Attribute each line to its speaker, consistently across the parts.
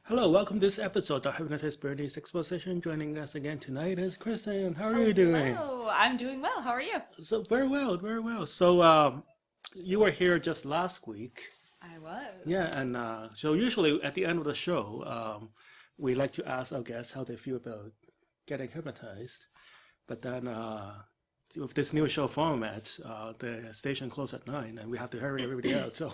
Speaker 1: Hello, welcome to this episode of Hypnotist Bernie's Exposition. Joining us again tonight is Kristin. How are you doing?
Speaker 2: Hello, I'm doing well. How are you?
Speaker 1: So very well, very well. So you were here just last week.
Speaker 2: I was.
Speaker 1: Yeah, and so usually at the end of the show, we like to ask our guests how they feel about getting hypnotized. But then with this new show format, the station closed at 9, and we have to hurry everybody out. So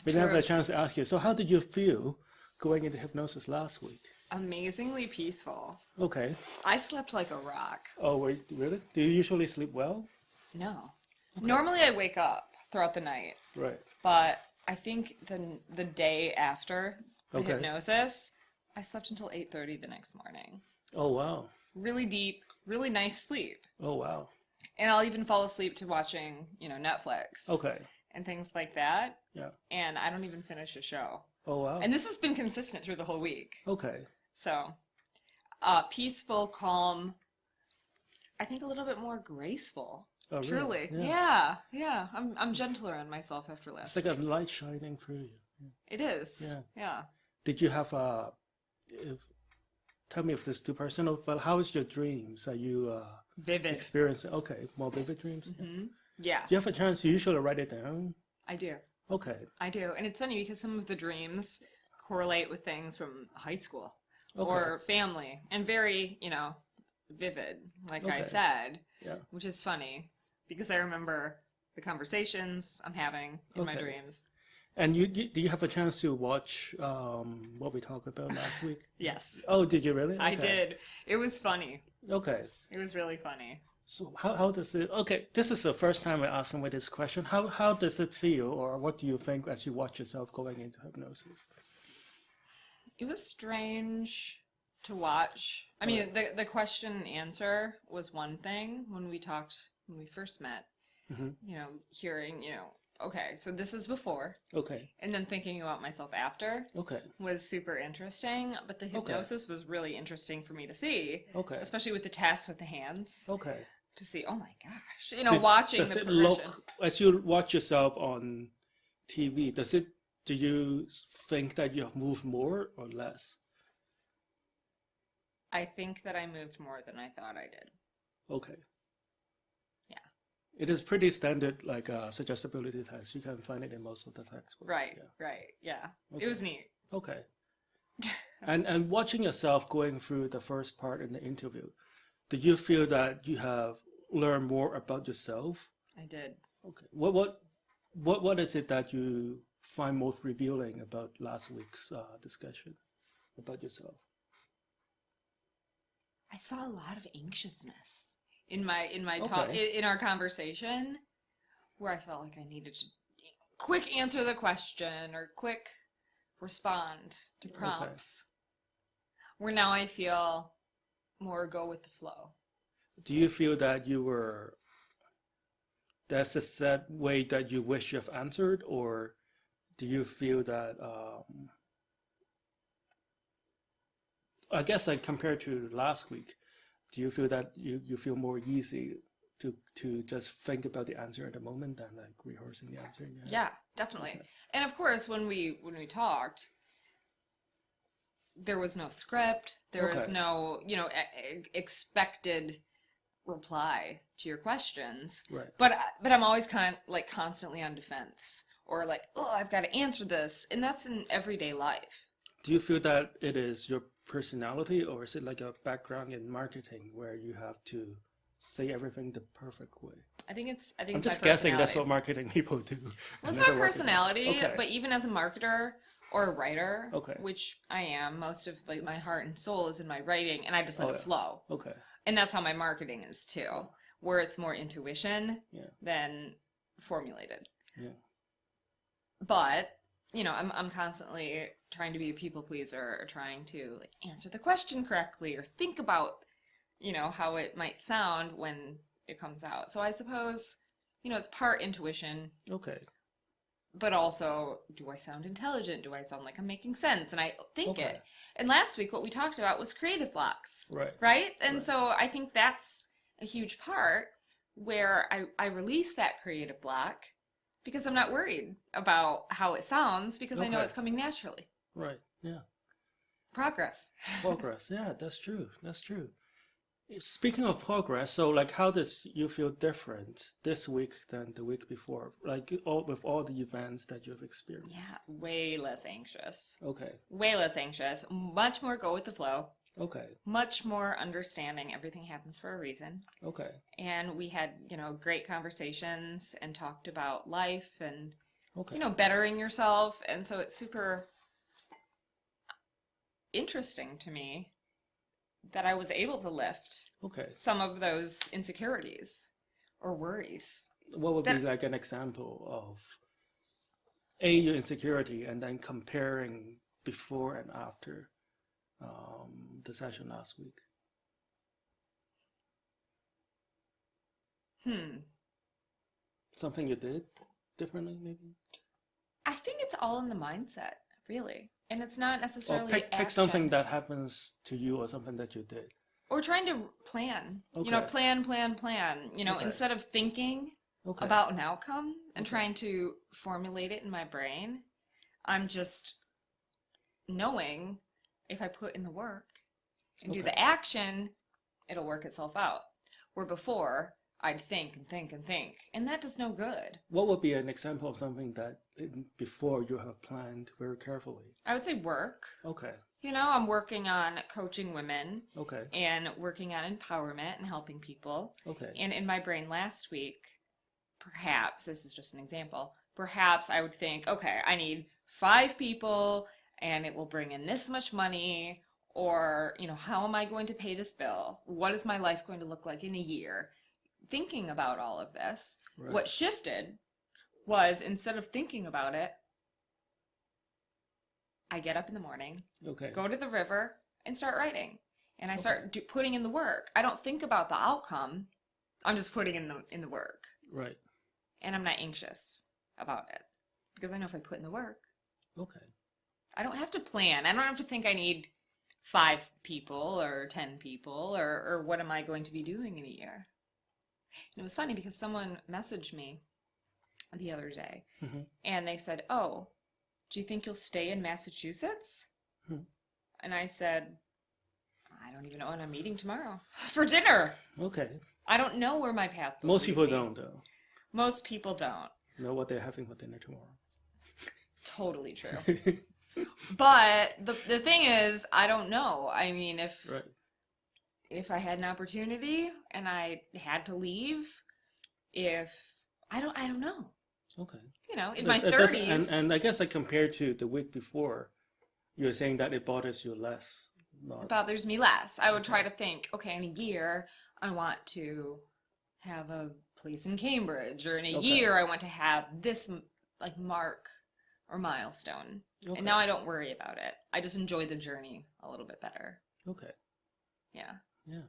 Speaker 1: we didn't have a chance to ask you. So how did you feel going into hypnosis last week?
Speaker 2: Amazingly peaceful.
Speaker 1: Okay.
Speaker 2: I slept like a rock.
Speaker 1: Oh, wait, really? Do you usually sleep well?
Speaker 2: No. Okay. Normally I wake up throughout the night.
Speaker 1: Right.
Speaker 2: But I think the day after the hypnosis, I slept until 8:30 the next morning.
Speaker 1: Oh, wow.
Speaker 2: Really deep, really nice sleep.
Speaker 1: Oh, wow.
Speaker 2: And I'll even fall asleep to watching, Netflix.
Speaker 1: Okay.
Speaker 2: And things like that.
Speaker 1: Yeah.
Speaker 2: And I don't even finish a show.
Speaker 1: Oh, wow.
Speaker 2: And this has been consistent through the whole week.
Speaker 1: Okay.
Speaker 2: So, peaceful, calm, I think a little bit more graceful.
Speaker 1: Oh, really?
Speaker 2: Truly. Yeah. I'm gentler on myself after last
Speaker 1: It's like a light shining through you. Yeah.
Speaker 2: It is. Yeah.
Speaker 1: Did you have tell me if this is too personal, but how is your dreams? Are you
Speaker 2: Vivid.
Speaker 1: experiencing, more vivid dreams?
Speaker 2: Mm-hmm. Yeah.
Speaker 1: Do you have a chance to usually write it down?
Speaker 2: I do.
Speaker 1: Okay.
Speaker 2: I do. And it's funny because some of the dreams correlate with things from high school or family and very, vivid, like I said, which is funny because I remember the conversations I'm having in my dreams.
Speaker 1: And do you have a chance to watch what we talked about last week?
Speaker 2: Yes.
Speaker 1: Oh, did you really? Okay.
Speaker 2: I did. It was funny.
Speaker 1: Okay.
Speaker 2: It was really funny.
Speaker 1: So how does it, this is the first time I ask somebody this question. How does it feel, or what do you think as you watch yourself going into hypnosis?
Speaker 2: It was strange to watch. I mean, the question and answer was one thing when we first met, hearing, okay, so this is before. Okay. And then thinking about myself after. Okay. Was super interesting, but the hypnosis was really interesting for me to see. Okay. Especially with the test with the hands. Okay. To see, oh my gosh, watching the progression. Does it look,
Speaker 1: as you watch yourself on TV, do you think that you have moved more or less?
Speaker 2: I think that I moved more than I thought I did.
Speaker 1: Okay.
Speaker 2: Yeah.
Speaker 1: It is pretty standard, like a suggestibility test. You can find it in most of the textbooks.
Speaker 2: Right, yeah. Okay. It was neat.
Speaker 1: Okay. and watching yourself going through the first part in the interview, did you feel that you have learned more about yourself?
Speaker 2: I did.
Speaker 1: Okay. What is it that you find most revealing about last week's discussion about yourself?
Speaker 2: I saw a lot of anxiousness in my talk, in our conversation, where I felt like I needed to quick answer the question or quick respond to prompts. Where now I feel more go with the flow.
Speaker 1: Do you feel that that's a set way that you wish you have answered, or do you feel that I guess like compared to last week, do you feel that you feel more easy to just think about the answer at the moment than like rehearsing the answer?
Speaker 2: Yeah, definitely. Okay. And of course, when we talked, there was no script. There was no, expected reply to your questions. Right. But I'm always kind of like constantly on defense or like, oh, I've got to answer this. And that's in everyday life.
Speaker 1: Do you feel that it is your personality, or is it like a background in marketing where you have to say everything the perfect way?
Speaker 2: I'm
Speaker 1: just guessing that's what marketing people do.
Speaker 2: Well, it's my personality, but even as a marketer or a writer, which I am, most of like my heart and soul is in my writing, and I just let it flow. Okay. And that's how my marketing is too, where it's more intuition than formulated. Yeah. But I'm constantly trying to be a people pleaser or trying to like answer the question correctly or think about, how it might sound when it comes out. So I suppose, it's part intuition. Okay. But also, do I sound intelligent? Do I sound like I'm making sense? And I think it. And last week, what we talked about was creative blocks. Right. Right? And so I think that's a huge part where I release that creative block because I'm not worried about how it sounds because I know it's coming naturally.
Speaker 1: Right. Yeah.
Speaker 2: Progress.
Speaker 1: Progress. Yeah, that's true. That's true. Speaking of progress, so like how does you feel different this week than the week before? Like with all the events that you've experienced.
Speaker 2: Yeah, way less anxious.
Speaker 1: Okay.
Speaker 2: Way less anxious. Much more go with the flow.
Speaker 1: Okay.
Speaker 2: Much more understanding everything happens for a reason.
Speaker 1: Okay.
Speaker 2: And we had, great conversations and talked about life and, bettering yourself. And so it's super interesting to me that I was able to lift some of those insecurities or worries.
Speaker 1: What would be like an example of your insecurity and then comparing before and after the session last week? Something you did differently, maybe?
Speaker 2: I think it's all in the mindset, really. And it's not necessarily
Speaker 1: pick something that happens to you or something that you did.
Speaker 2: Or trying to plan. Plan. Instead of thinking about an outcome and trying to formulate it in my brain, I'm just knowing if I put in the work and do the action, it'll work itself out. Where before, I'd think and think and think, and that does no good.
Speaker 1: What would be an example of something that before you have planned very carefully?
Speaker 2: I would say work.
Speaker 1: Okay.
Speaker 2: I'm working on coaching women.
Speaker 1: Okay.
Speaker 2: And working on empowerment and helping people.
Speaker 1: Okay.
Speaker 2: And in my brain last week, perhaps, this is just an example, perhaps I would think, okay, I need 5 people and it will bring in this much money, or, how am I going to pay this bill? What is my life going to look like in a year? Thinking about all of this, what shifted was, instead of thinking about it, I get up in the morning, go to the river, and start writing. And I start putting in the work. I don't think about the outcome. I'm just putting in the work.
Speaker 1: Right.
Speaker 2: And I'm not anxious about it, because I know if I put in the work, I don't have to plan. I don't have to think I need 5 people or 10 people or what am I going to be doing in a year. And it was funny because someone messaged me the other day and they said, "Oh, do you think you'll stay in Massachusetts?" And I said, "I don't even know when I'm eating tomorrow for dinner."
Speaker 1: Okay.
Speaker 2: I don't know where my path will
Speaker 1: Most
Speaker 2: lead
Speaker 1: people
Speaker 2: me.
Speaker 1: don't, though.
Speaker 2: Most people don't.
Speaker 1: Know what they're having for dinner tomorrow.
Speaker 2: Totally true. But the thing is, I don't know. I mean, if I had an opportunity and I had to leave, I don't know.
Speaker 1: Okay.
Speaker 2: In my 30s.
Speaker 1: And I guess compared to the week before, you're saying that it bothers you less.
Speaker 2: It bothers me less. I would try to think, okay, in a year, I want to have a place in Cambridge, or in a year, I want to have this mark or milestone. And now I don't worry about it. I just enjoy the journey a little bit better.
Speaker 1: Okay.
Speaker 2: Yeah.
Speaker 1: Yeah.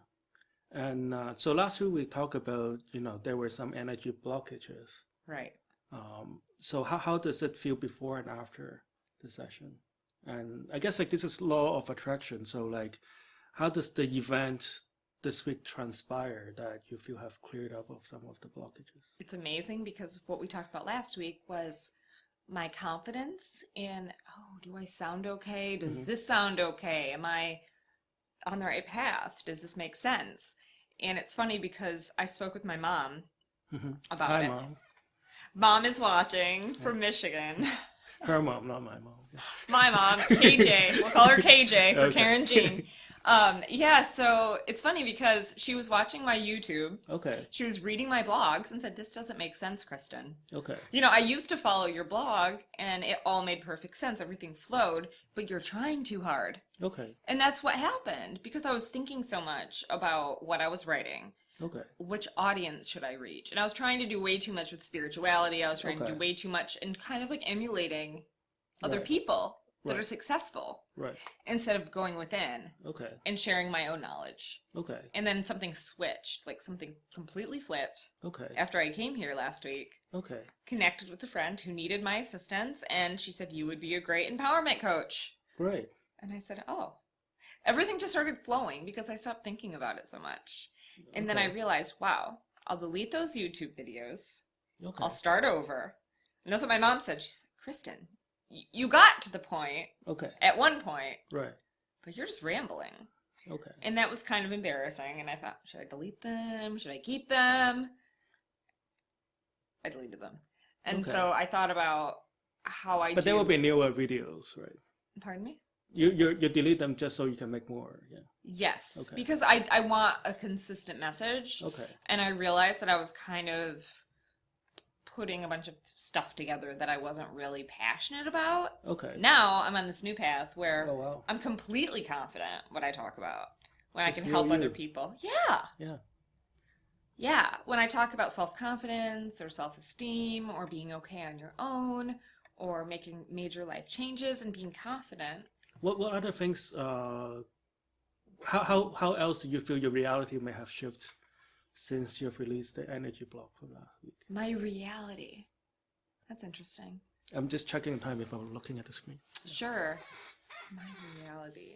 Speaker 1: And so last week we talked about, there were some energy blockages.
Speaker 2: Right.
Speaker 1: So how does it feel before and after the session? And I guess this is law of attraction. So how does the event this week transpire that you feel have cleared up of some of the blockages?
Speaker 2: It's amazing because what we talked about last week was my confidence in, do I sound okay? Does this sound okay? Am I on the right path? Does this make sense? And it's funny because I spoke with my mom about
Speaker 1: Hi,
Speaker 2: it.
Speaker 1: Mom.
Speaker 2: Mom is watching from Michigan.
Speaker 1: Her mom, not my mom.
Speaker 2: My mom, KJ. We'll call her KJ for Karen Jean. So it's funny because she was watching my YouTube.
Speaker 1: Okay.
Speaker 2: She was reading my blogs and said, "This doesn't make sense, Kristin."
Speaker 1: Okay.
Speaker 2: I used to follow your blog and it all made perfect sense. Everything flowed, but you're trying too hard.
Speaker 1: Okay.
Speaker 2: And that's what happened because I was thinking so much about what I was writing.
Speaker 1: Okay.
Speaker 2: Which audience should I reach? And I was trying to do way too much with spirituality. I was trying to do way too much and kind of emulating other people that are successful.
Speaker 1: Right.
Speaker 2: Instead of going within.
Speaker 1: Okay.
Speaker 2: And sharing my own knowledge.
Speaker 1: Okay.
Speaker 2: And then something switched, something completely flipped.
Speaker 1: Okay.
Speaker 2: After I came here last week.
Speaker 1: Okay.
Speaker 2: Connected with a friend who needed my assistance, and she said, "You would be a great empowerment coach."
Speaker 1: Great.
Speaker 2: And I said, "Oh." Everything just started flowing because I stopped thinking about it so much. And then I realized, wow, I'll delete those YouTube videos. Okay. I'll start over. And that's what my mom said. She said, "Kristin, you got to the point.
Speaker 1: Okay.
Speaker 2: At one point.
Speaker 1: Right.
Speaker 2: but you're just rambling.
Speaker 1: Okay.
Speaker 2: And that was kind of embarrassing. And I thought, should I delete them? Should I keep them? I deleted them. And so I thought about how
Speaker 1: But there will be newer videos, right?
Speaker 2: Pardon me?
Speaker 1: You delete them just so you can make more, yeah.
Speaker 2: Yes, because I want a consistent message.
Speaker 1: Okay.
Speaker 2: And I realized that I was kind of putting a bunch of stuff together that I wasn't really passionate about.
Speaker 1: Okay.
Speaker 2: Now I'm on this new path where
Speaker 1: wow.
Speaker 2: I'm completely confident what I talk about. When I can help other people. Yeah.
Speaker 1: Yeah.
Speaker 2: Yeah. When I talk about self-confidence or self-esteem or being okay on your own or making major life changes and being confident.
Speaker 1: What other things, how else do you feel your reality may have shifted since you've released the energy block from last week?
Speaker 2: My reality. That's interesting.
Speaker 1: I'm just checking the time if I'm looking at the screen.
Speaker 2: Sure. My reality.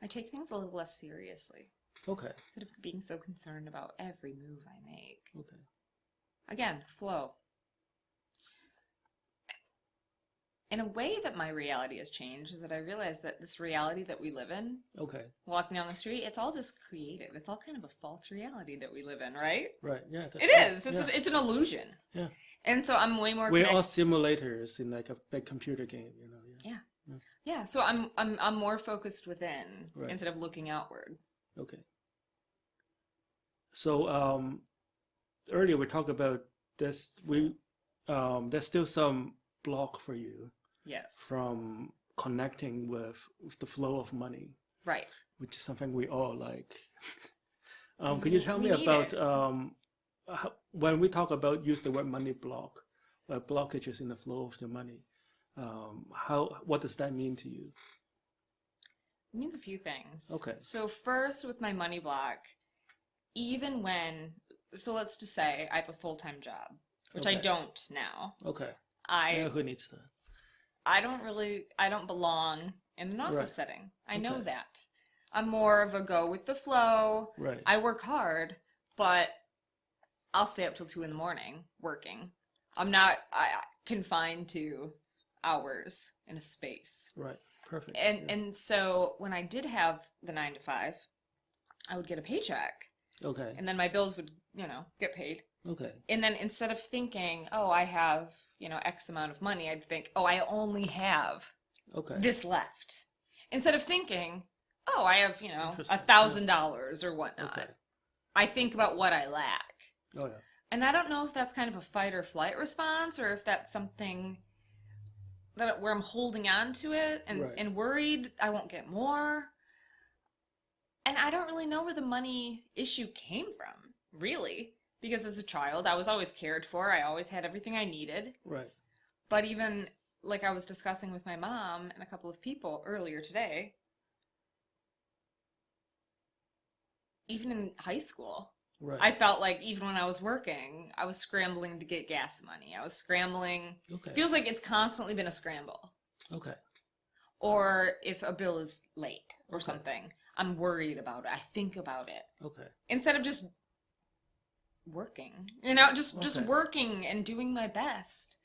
Speaker 2: I take things a little less seriously.
Speaker 1: Okay.
Speaker 2: Instead of being so concerned about every move I make.
Speaker 1: Okay.
Speaker 2: Again, flow. In a way that my reality has changed is that I realize that this reality that we live in, walking down the street, it's all just creative. It's all kind of a false reality that we live in, right?
Speaker 1: Right, yeah.
Speaker 2: It is. It's an illusion.
Speaker 1: Yeah.
Speaker 2: And so I'm way more
Speaker 1: We're all simulators in like a big computer game, you know.
Speaker 2: Yeah. Yeah, so I'm more focused within instead of looking outward.
Speaker 1: Okay. So earlier we talked about this, there's still some block for you.
Speaker 2: Yes.
Speaker 1: From connecting with the flow of money.
Speaker 2: Right.
Speaker 1: Which is something we all like. Can you tell me about when we talk about use the word money block, blockages in the flow of your money, what does that mean to you?
Speaker 2: It means a few things.
Speaker 1: Okay.
Speaker 2: So first with my money block, even when, so let's just say I have a full-time job, which I don't now.
Speaker 1: Okay. Who needs that?
Speaker 2: I don't belong in an office setting. I know that. I'm more of a go with the flow.
Speaker 1: Right.
Speaker 2: I work hard, but I'll stay up till 2 a.m. working. I'm not confined to hours in a space.
Speaker 1: Right. Perfect.
Speaker 2: And so when I did have the 9 to 5, I would get a paycheck.
Speaker 1: Okay.
Speaker 2: And then my bills would, get paid.
Speaker 1: Okay.
Speaker 2: And then instead of thinking, oh, I have, X amount of money, I'd think, oh, I only have this left. Instead of thinking, oh, I have, $1,000 or whatnot. Okay. I think about what I lack.
Speaker 1: Oh, yeah.
Speaker 2: And I don't know if that's kind of a fight or flight response or if that's something where I'm holding on to it and worried I won't get more. And I don't really know where the money issue came from, really. Because as a child, I was always cared for. I always had everything I needed.
Speaker 1: Right.
Speaker 2: But even, like I was discussing with my mom and a couple of people earlier today, even in high school, I felt like even when I was working, I was scrambling to get gas money. I was scrambling. Okay. It feels like it's constantly been a scramble.
Speaker 1: Okay. Or
Speaker 2: if a bill is late or something, I'm worried about it. I think about it.
Speaker 1: Okay.
Speaker 2: Instead of just working, just working and doing my best.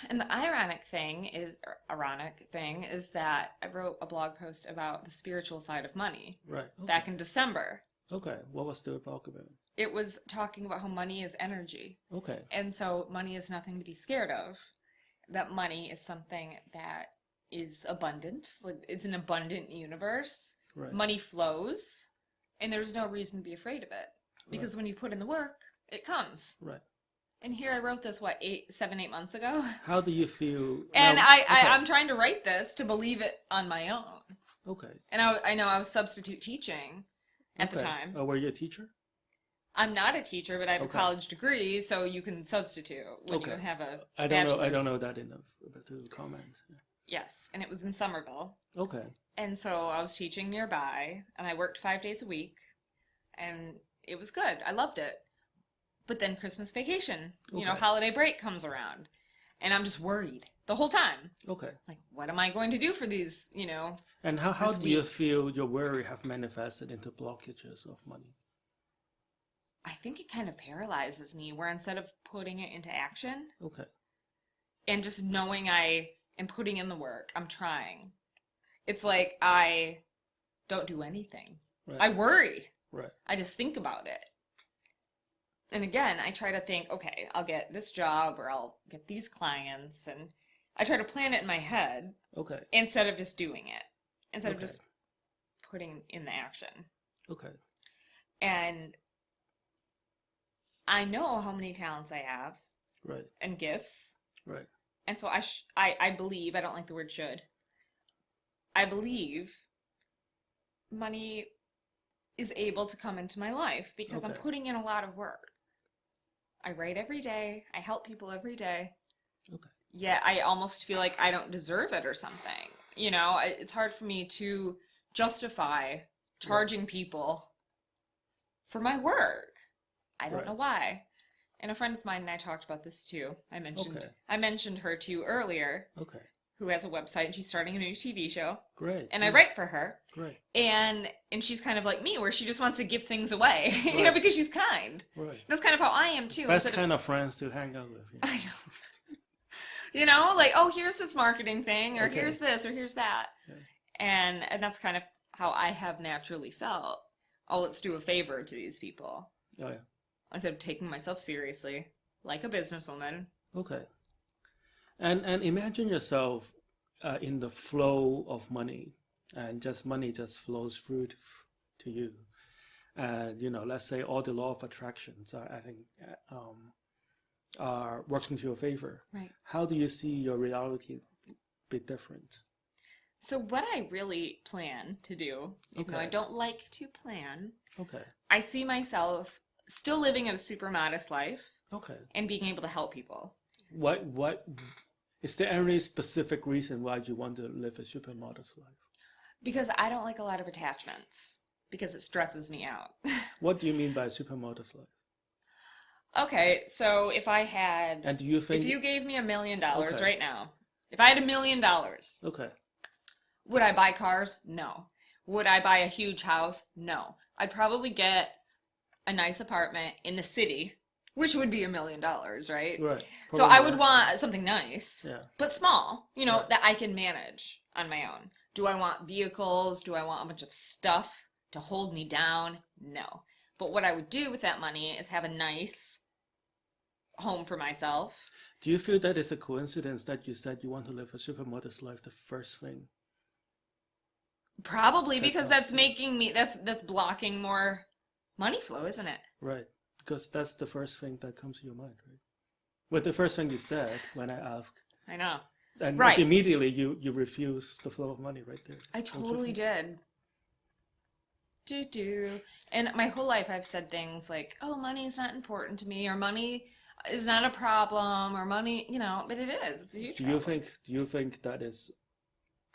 Speaker 2: And the ironic thing is that I wrote a blog post about the spiritual side of money back in December.
Speaker 1: Okay. What was the blog about?
Speaker 2: It was talking about how money is energy.
Speaker 1: Okay.
Speaker 2: And so money is nothing to be scared of. That money is something that is abundant. Like it's an abundant universe. Right. Money flows, and there's no reason to be afraid of it. Because when you put in the work, it comes. Right. And here I wrote this, 7-8 months ago?
Speaker 1: How do you feel?
Speaker 2: And I'm trying to write this to believe it on my own.
Speaker 1: Okay.
Speaker 2: And I know I was substitute teaching at the time.
Speaker 1: Oh, were you a teacher?
Speaker 2: I'm not a teacher, but I have a college degree, so you can substitute when you have a bachelor's.
Speaker 1: I don't know that enough to comment.
Speaker 2: Yes, and it was in Somerville.
Speaker 1: Okay.
Speaker 2: And so I was teaching nearby, and I worked 5 days a week, and it was good. I loved it. But then Christmas vacation, holiday break comes around. And I'm just worried the whole time.
Speaker 1: Okay.
Speaker 2: Like, what am I going to do for these,
Speaker 1: And how do you feel your worry have manifested into blockages of money?
Speaker 2: I think it kind of paralyzes me, where instead of putting it into action.
Speaker 1: Okay.
Speaker 2: And just knowing I am putting in the work, I'm trying. it's like I don't do anything.
Speaker 1: Right.
Speaker 2: I worry.
Speaker 1: Right.
Speaker 2: I just think about it. And again, I try to think, okay, I'll get this job or I'll get these clients, and I try to plan it in my head.
Speaker 1: Okay.
Speaker 2: Instead of just doing it. Instead of just putting in the action.
Speaker 1: Okay.
Speaker 2: And I know how many talents I have.
Speaker 1: Right.
Speaker 2: And gifts.
Speaker 1: Right.
Speaker 2: And so I believe, I don't like the word should, I believe money is able to come into my life because I'm putting in a lot of work. I write every day. I help people every day.
Speaker 1: Okay.
Speaker 2: Yeah, I almost feel like I don't deserve it or something. You know, it's hard for me to justify charging people for my work. I don't know why. And a friend of mine and I talked about this too. I mentioned her to you earlier.
Speaker 1: Okay.
Speaker 2: Who has a website, and she's starting a new TV show.
Speaker 1: Great.
Speaker 2: And I write for her.
Speaker 1: Great.
Speaker 2: And she's kind of like me, where she just wants to give things away, you know, because she's kind.
Speaker 1: Right.
Speaker 2: That's kind of how I am too.
Speaker 1: Best kind of friends to hang out with. You know?
Speaker 2: I know. You know, like, oh, here's this marketing thing, or here's this, or here's that. Okay. And that's kind of how I have naturally felt. Oh, let's do a favor to these people.
Speaker 1: Oh, yeah.
Speaker 2: Instead of taking myself seriously, like a businesswoman.
Speaker 1: Okay. And imagine yourself in the flow of money, and just money just flows through to you. And, you know, let's say all the law of attractions are working to your favor.
Speaker 2: Right.
Speaker 1: How do you see your reality be different?
Speaker 2: So what I really plan to do, even though I don't like to plan, I see myself still living a super modest life.
Speaker 1: Okay.
Speaker 2: And being able to help people.
Speaker 1: What is there any specific reason why you want to live a super modest life? Because
Speaker 2: I don't like a lot of attachments. Because it stresses me out.
Speaker 1: What do you mean by super modest life?
Speaker 2: Okay, so if I had...
Speaker 1: And do you think...
Speaker 2: If you gave me $1 million right now, if I had $1 million...
Speaker 1: Okay.
Speaker 2: Would I buy cars? No. Would I buy a huge house? No. I'd probably get a nice apartment in the city, which would be $1 million, right?
Speaker 1: Right. Probably
Speaker 2: so I would want something nice, but small, you know, that I can manage on my own. Do I want vehicles? Do I want a bunch of stuff to hold me down? No. But what I would do with that money is have a nice home for myself.
Speaker 1: Do you feel that it's a coincidence that you said you want to live a super modest life the first thing?
Speaker 2: Probably, because that's making me, that's blocking more money flow, isn't it?
Speaker 1: Right. Because that's the first thing that comes to your mind, right? Well, the first thing you said when I asked.
Speaker 2: I know.
Speaker 1: And like immediately you refuse the flow of money right there.
Speaker 2: I totally did. And my whole life I've said things like, oh, money is not important to me, or money is not a problem, or money, you know, but it is. It's a huge problem.
Speaker 1: Do you think that is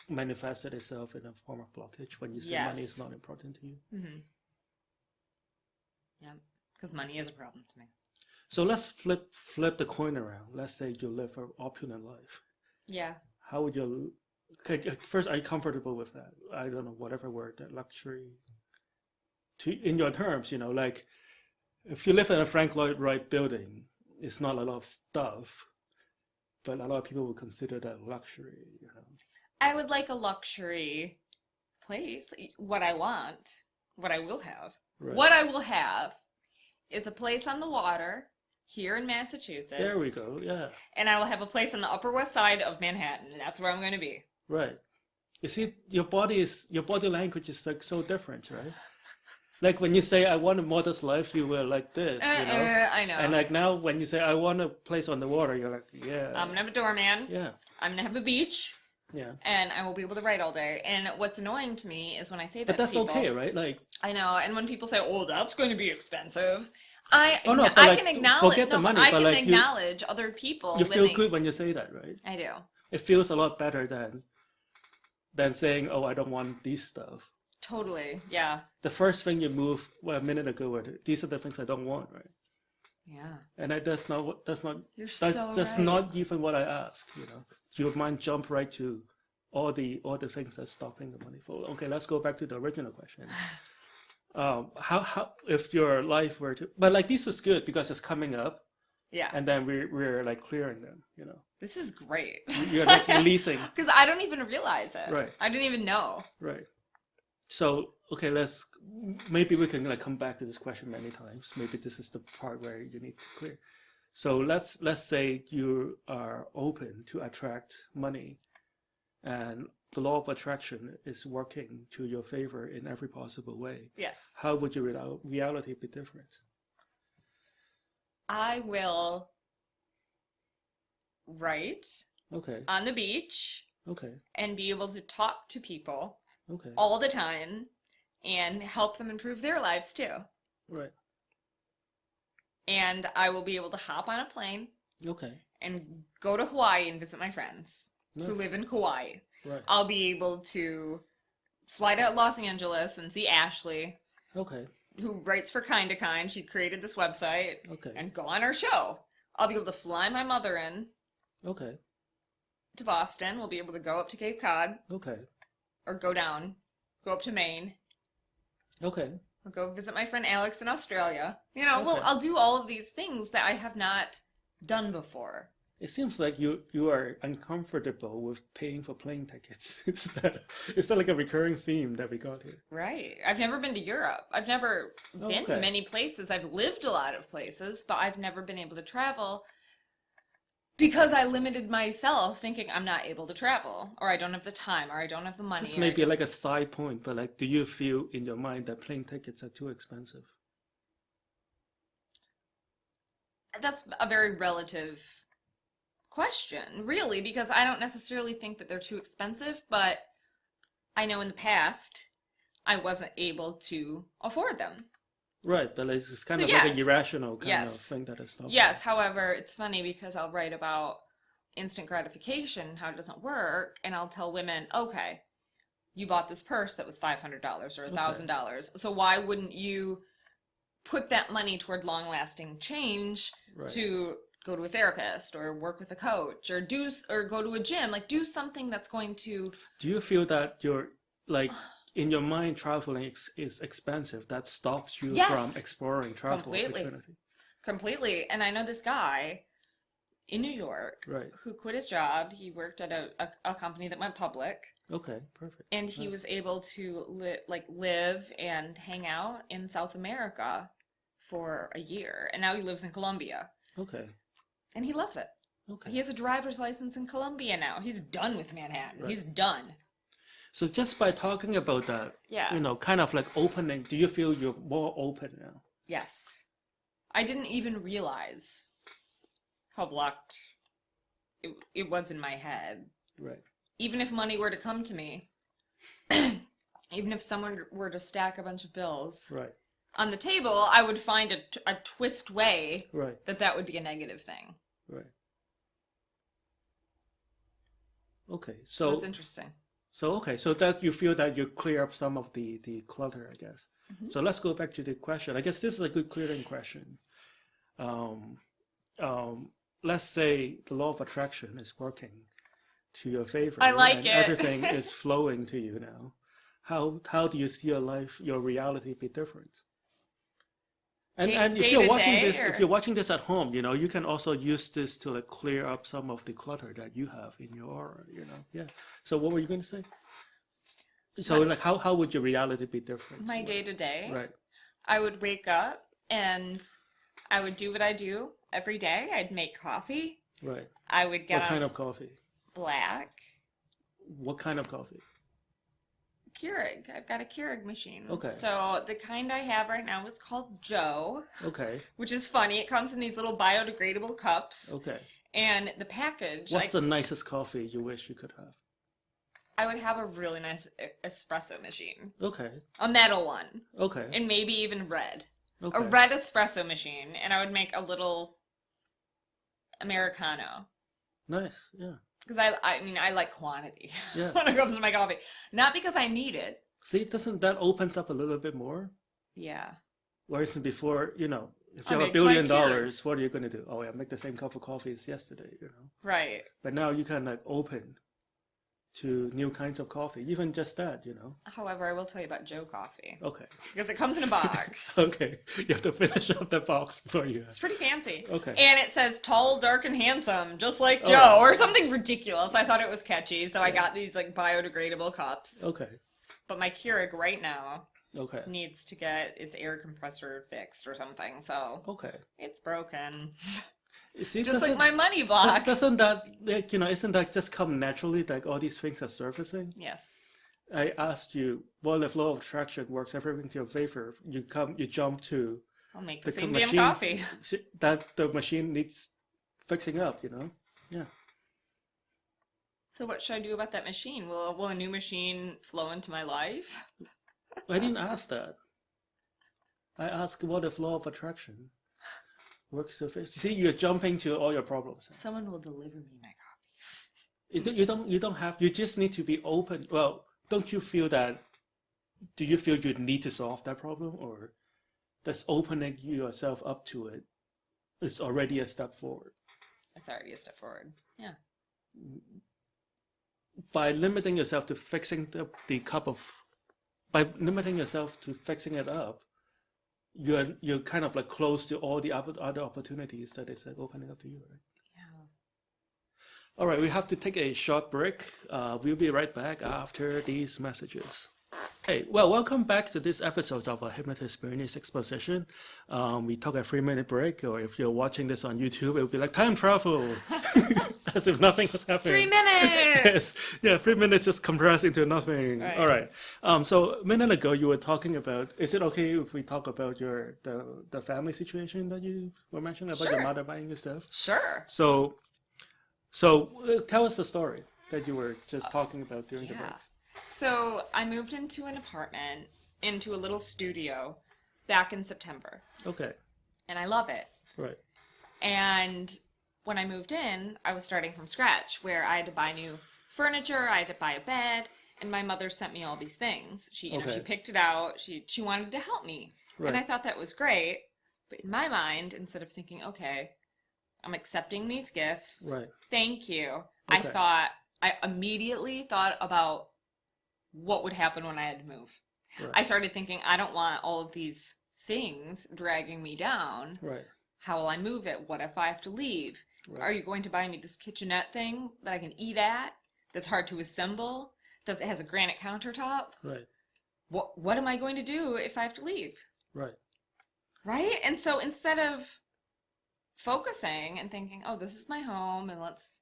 Speaker 1: manifested itself in a form of blockage when you say money is not important to you?
Speaker 2: Mm-hmm. Yeah, because money is a problem to me.
Speaker 1: So let's flip the coin around. Let's say you live an opulent life.
Speaker 2: Yeah.
Speaker 1: How would you... First, are you comfortable with that? I don't know, whatever word, that luxury. In your terms, you know, like if you live in a Frank Lloyd Wright building, it's not a lot of stuff, but a lot of people would consider that luxury, you know.
Speaker 2: I would like a luxury place. What I want, what I will have. Right. What I will have is a place on the water here in Massachusetts.
Speaker 1: There we go, yeah.
Speaker 2: And I will have a place on the Upper West Side of Manhattan, and that's where I'm going to be.
Speaker 1: Right. You see, your body language is like so different, right? Like when you say, I want a modest life, you were like this, you know?
Speaker 2: I know.
Speaker 1: And like now when you say, I want a place on the water, you're like, yeah.
Speaker 2: I'm going to have a doorman.
Speaker 1: Yeah.
Speaker 2: I'm going to have a beach.
Speaker 1: Yeah.
Speaker 2: And I will be able to write all day. And what's annoying to me is when I say that
Speaker 1: to people.
Speaker 2: But
Speaker 1: that's okay, right? Like.
Speaker 2: I know. And when people say, oh, that's going to be expensive.
Speaker 1: I can
Speaker 2: acknowledge,
Speaker 1: forget the money,
Speaker 2: I can acknowledge other people.
Speaker 1: You feel good when you say that, right?
Speaker 2: I do.
Speaker 1: It feels a lot better than saying, oh, I don't want these stuff.
Speaker 2: Totally, yeah.
Speaker 1: The first thing you moved a minute ago were these are the things I don't want, right?
Speaker 2: Yeah.
Speaker 1: And that's not
Speaker 2: You're so
Speaker 1: that's not even what I ask, you know. Your mind jump right to all the things that's stopping the money flow. Okay, let's go back to the original question. How if your life were to, but like this is good because it's coming up,
Speaker 2: Yeah.
Speaker 1: And then we're like clearing them, you know.
Speaker 2: This is great.
Speaker 1: You're like releasing.
Speaker 2: Because I don't even realize it.
Speaker 1: Right.
Speaker 2: I didn't even know.
Speaker 1: Right. So, okay, maybe we can like come back to this question many times. Maybe this is the part where you need to clear. So let's say you are open to attract money, and the law of attraction is working to your favor in every possible way.
Speaker 2: Yes.
Speaker 1: How would your reality be different?
Speaker 2: I will write on the beach and be able to talk to people all the time and help them improve their lives too.
Speaker 1: Right.
Speaker 2: And I will be able to hop on a plane and go to Hawaii and visit my friends who live in Kauai.
Speaker 1: Right.
Speaker 2: I'll be able to fly to Los Angeles and see Ashley. Who writes for Kinda Kind. She created this website. And go on our show. I'll be able to fly my mother in. To Boston. We'll be able to go up to Cape Cod. Or go up to Maine. I'll go visit my friend Alex in Australia. You know, well, I'll do all of these things that I have not done before.
Speaker 1: It seems like you are uncomfortable with paying for plane tickets. Is that like a recurring theme that we got here?
Speaker 2: Right. I've never been to Europe. I've never been to many places. I've lived a lot of places, but I've never been able to travel because I limited myself thinking I'm not able to travel, or I don't have the time, or I don't have the money.
Speaker 1: This may be like a side point, but like, do you feel in your mind that plane tickets are too expensive?
Speaker 2: That's a very relative question, really, because I don't necessarily think that they're too expensive, but I know in the past I wasn't able to afford them.
Speaker 1: Right, but it's just kind of like an irrational kind of thing that is stopping.
Speaker 2: Yes, however, it's funny because I'll write about instant gratification, how it doesn't work, and I'll tell women, okay, you bought this purse that was $500 or $1,000, so why wouldn't you put that money toward long-lasting change to go to a therapist or work with a coach or go to a gym, like do something that's going to...
Speaker 1: Do you feel that you're like in your mind traveling is expensive? That stops you from exploring travel opportunity?
Speaker 2: Completely. And I know this guy in New York who quit his job. He worked at a company that went public.
Speaker 1: Okay, perfect.
Speaker 2: And he was able to live and hang out in South America for a year. And now he lives in Colombia. And he loves it. He has a driver's license in Colombia now. He's done with Manhattan. He's done.
Speaker 1: So just by talking about that, you know, kind of like opening, do you feel you're more open now?
Speaker 2: Yes. I didn't even realize how blocked it was in my head.
Speaker 1: Right.
Speaker 2: Even if money were to come to me, even if someone were to stack a bunch of bills on the table, I would find a twist way that would be a negative thing.
Speaker 1: Right. Okay,
Speaker 2: so that's interesting.
Speaker 1: So that you feel that you clear up some of the clutter, I guess. So let's go back to the question. I guess this is a good clearing question. Let's say the law of attraction is working to your favor.
Speaker 2: I like it.
Speaker 1: Everything is flowing to you now. How do you see your life, your reality be different? And if you're watching this at home, you know, you can also use this to like clear up some of the clutter that you have in your aura, you know. Yeah. So what were you going to say? So like how would your reality be different?
Speaker 2: My day to day.
Speaker 1: Right.
Speaker 2: I would wake up and I would do what I do every day. I'd make coffee.
Speaker 1: Right.
Speaker 2: I would get
Speaker 1: What kind of coffee?
Speaker 2: Black.
Speaker 1: What kind of coffee?
Speaker 2: Keurig. I've got a Keurig machine.
Speaker 1: Okay.
Speaker 2: So the kind I have right now is called Joe.
Speaker 1: Okay.
Speaker 2: Which is funny. It comes in these little biodegradable cups.
Speaker 1: Okay.
Speaker 2: And the package...
Speaker 1: What's the nicest coffee you wish you could have?
Speaker 2: I would have a really nice espresso machine.
Speaker 1: Okay.
Speaker 2: A metal one.
Speaker 1: Okay.
Speaker 2: And maybe even red.
Speaker 1: Okay.
Speaker 2: A red espresso machine. And I would make a little Americano.
Speaker 1: Nice, yeah.
Speaker 2: Because I like quantity when it comes to my coffee. Not because I need it.
Speaker 1: See, doesn't that opens up a little bit more?
Speaker 2: Yeah.
Speaker 1: Whereas before, you know, if you have $1 billion, what are you going to do? Oh, yeah, make the same cup of coffee as yesterday, you know?
Speaker 2: Right.
Speaker 1: But now you can like open to new kinds of coffee, even just that,
Speaker 2: However, I will tell you about Joe Coffee.
Speaker 1: Okay.
Speaker 2: Because it comes in a box.
Speaker 1: Okay. You have to finish up the box before you...
Speaker 2: It's pretty fancy.
Speaker 1: Okay.
Speaker 2: And it says, tall, dark, and handsome, just like Joe, or something ridiculous. I thought it was catchy, so I got these, like, biodegradable cups.
Speaker 1: Okay.
Speaker 2: But my Keurig right now needs to get its air compressor fixed or something, so...
Speaker 1: Okay.
Speaker 2: It's broken.
Speaker 1: See,
Speaker 2: just like my money block.
Speaker 1: Doesn't that, isn't that just come naturally, like all these things are surfacing?
Speaker 2: Yes.
Speaker 1: I asked you, well, if law of attraction works everything to your favor, you jump to...
Speaker 2: I'll make the same damn coffee.
Speaker 1: That the machine needs fixing up, Yeah.
Speaker 2: So what should I do about that machine? Will a new machine flow into my life?
Speaker 1: I didn't ask that. I asked, what if law of attraction works so fast? See, you're jumping to all your problems.
Speaker 2: Someone will deliver me my coffee.
Speaker 1: You don't have. You just need to be open. Well, don't you feel that? Do you feel you need to solve that problem, or does opening yourself up to it is already a step forward?
Speaker 2: It's already a step forward. Yeah.
Speaker 1: By limiting yourself to fixing the cup of, by limiting yourself to fixing it up, you're kind of like close to all the other opportunities that is like opening up to you, right?
Speaker 2: Yeah.
Speaker 1: All right, we have to take a short break. We'll be right back after these messages. Hey, well, welcome back to this episode of our Hypnotist Experience Exposition. We took a 3-minute break, or if you're watching this on YouTube, it would be like time travel, as if nothing was happening.
Speaker 2: 3 minutes!
Speaker 1: Yes, yeah, 3 minutes just compressed into nothing.
Speaker 2: Right.
Speaker 1: All right. So a minute ago, you were talking about, is it okay if we talk about the family situation that you were mentioning about your mother buying your stuff?
Speaker 2: Sure.
Speaker 1: So tell us the story that you were just talking about during the break.
Speaker 2: So I moved into an apartment, into a little studio back in September.
Speaker 1: Okay.
Speaker 2: And I love it.
Speaker 1: Right.
Speaker 2: And when I moved in, I was starting from scratch, where I had to buy new furniture, I had to buy a bed, and my mother sent me all these things. She picked it out. She wanted to help me. Right. And I thought that was great. But in my mind, instead of thinking, okay, I'm accepting these gifts.
Speaker 1: Right.
Speaker 2: Thank you. Okay. I immediately thought about what would happen when I had to move. Right. I started thinking, I don't want all of these things dragging me down.
Speaker 1: Right.
Speaker 2: How will I move it? What if I have to leave?
Speaker 1: Right.
Speaker 2: Are you going to buy me this kitchenette thing that I can eat at, that's hard to assemble, that has a granite countertop?
Speaker 1: Right.
Speaker 2: What am I going to do if I have to leave?
Speaker 1: Right.
Speaker 2: Right? And so instead of focusing and thinking, oh, this is my home and let's,